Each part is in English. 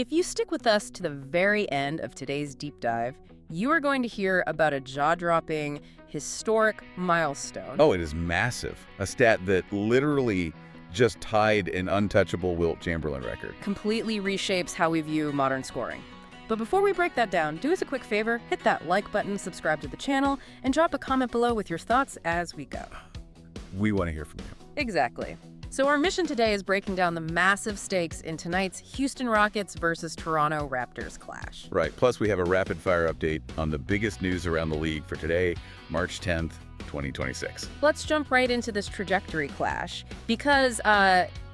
If you stick with us to the very end of today's deep dive, you are going to hear about a jaw-dropping, historic milestone. Oh, it is massive. A stat that literally just tied an untouchable Wilt Chamberlain record. Completely reshapes how we view modern scoring. But before we break that down, do us a quick favor, hit that like button, subscribe to the channel, and drop a comment below with your thoughts as we go. We want to hear from you. Exactly. So our mission today is breaking down the massive stakes in tonight's Houston Rockets versus Toronto Raptors clash. Right. Plus, we have a rapid-fire update on the biggest news around the league for today, March 10th, 2026. Let's jump right into this trajectory clash because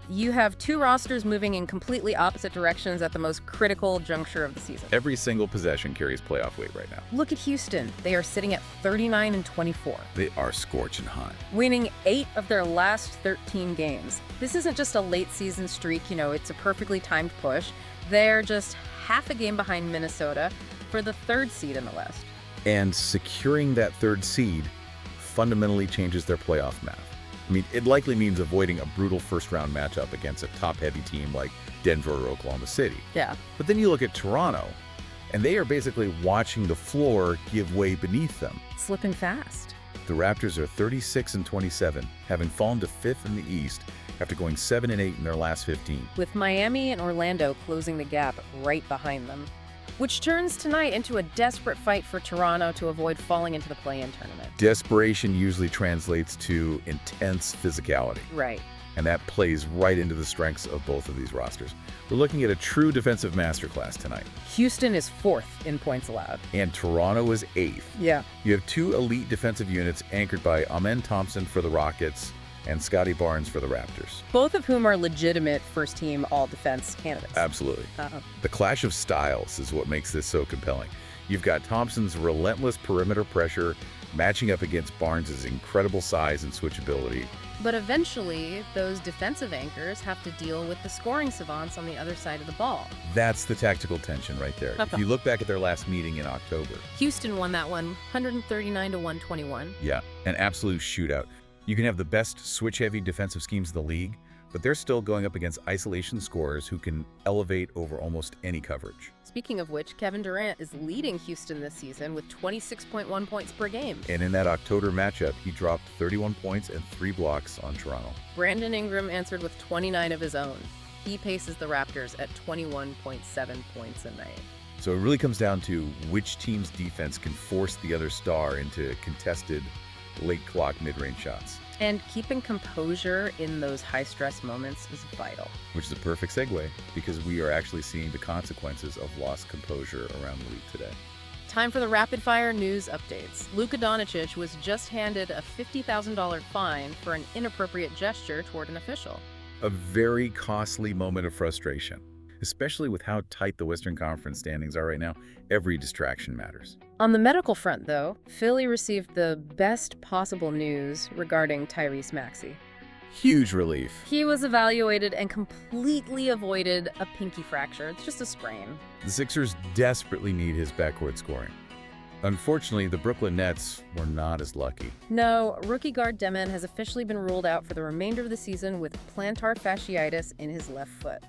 you have two rosters moving in completely opposite directions at the most critical juncture of the season. Every single possession carries playoff weight right now. Look at Houston. They are sitting at 39-24. They are scorching hot. Winning 8 of their last 13 games. This isn't just a late season streak, it's a perfectly timed push. They're just half a game behind Minnesota for the 3rd seed in the West. And securing that 3rd seed fundamentally changes their playoff math. I mean, it likely means avoiding a brutal first-round matchup against a top-heavy team like Denver or Oklahoma City. Yeah. But then you look at Toronto, and they are basically watching the floor give way beneath them. Slipping fast. The Raptors are 36-27, having fallen to 5th in the East after going 7-8 in their last 15. With Miami and Orlando closing the gap right behind them, which turns tonight into a desperate fight for Toronto to avoid falling into the play-in tournament. Desperation usually translates to intense physicality. Right. And that plays right into the strengths of both of these rosters. We're looking at a true defensive masterclass tonight. Houston is 4th in points allowed. And Toronto is 8th. Yeah. You have 2 elite defensive units anchored by Amen Thompson for the Rockets and Scotty Barnes for the Raptors. Both of whom are legitimate first-team all-defense candidates. Absolutely. The clash of styles is what makes this so compelling. You've got Thompson's relentless perimeter pressure matching up against Barnes' incredible size and switchability. But eventually, those defensive anchors have to deal with the scoring savants on the other side of the ball. That's the tactical tension right there. If you look back at their last meeting in October. Houston won that one, 139-121. Yeah, an absolute shootout. You can have the best switch-heavy defensive schemes in the league, but they're still going up against isolation scorers who can elevate over almost any coverage. Speaking of which, Kevin Durant is leading Houston this season with 26.1 points per game. And in that October matchup, he dropped 31 points and 3 blocks on Toronto. Brandon Ingram answered with 29 of his own. He paces the Raptors at 21.7 points a night. So it really comes down to which team's defense can force the other star into contested late clock mid-range shots. And keeping composure in those high-stress moments is vital. Which is a perfect segue, because we are actually seeing the consequences of lost composure around the league today. Time for the rapid-fire news updates. Luka Doncic was just handed a $50,000 fine for an inappropriate gesture toward an official. A very costly moment of frustration. Especially with how tight the Western Conference standings are right now, every distraction matters. On the medical front, though, Philly received the best possible news regarding Tyrese Maxey. Huge relief. He was evaluated and completely avoided a pinky fracture. It's just a sprain. The Sixers desperately need his backcourt scoring. Unfortunately, the Brooklyn Nets were not as lucky. No, rookie guard Deman has officially been ruled out for the remainder of the season with plantar fasciitis in his left foot.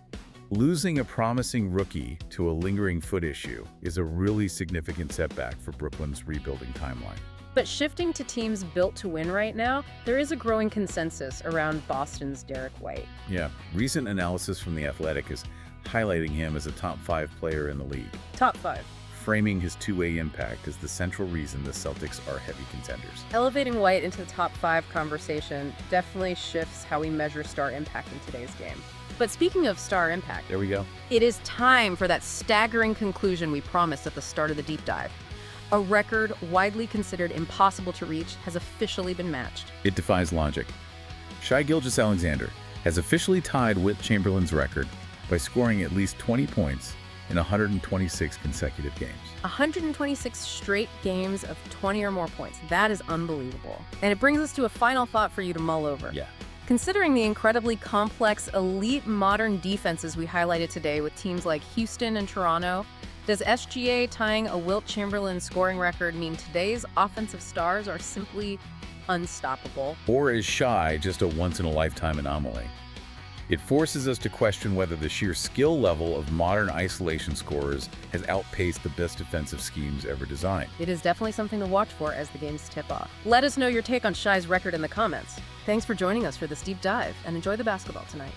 Losing a promising rookie to a lingering foot issue is a really significant setback for Brooklyn's rebuilding timeline. But shifting to teams built to win right now, there is a growing consensus around Boston's Derek White. Yeah, recent analysis from The Athletic is highlighting him as a top 5 player in the league. Top 5. Framing his two-way impact as the central reason the Celtics are heavy contenders. Elevating White into the top 5 conversation definitely shifts how we measure star impact in today's game. But speaking of star impact, there we go. It is time for that staggering conclusion we promised at the start of the deep dive. A record widely considered impossible to reach has officially been matched. It defies logic. Shai Gilgeous-Alexander has officially tied Wilt Chamberlain's record by scoring at least 20 points in 126 consecutive games. 126 straight games of 20 or more points. That is unbelievable. And it brings us to a final thought for you to mull over. Yeah. Considering the incredibly complex, elite modern defenses we highlighted today with teams like Houston and Toronto, does SGA tying a Wilt Chamberlain scoring record mean today's offensive stars are simply unstoppable? Or is Shai just a once-in-a-lifetime anomaly? It forces us to question whether the sheer skill level of modern isolation scorers has outpaced the best defensive schemes ever designed. It is definitely something to watch for as the games tip off. Let us know your take on Shai's record in the comments. Thanks for joining us for this deep dive, and enjoy the basketball tonight.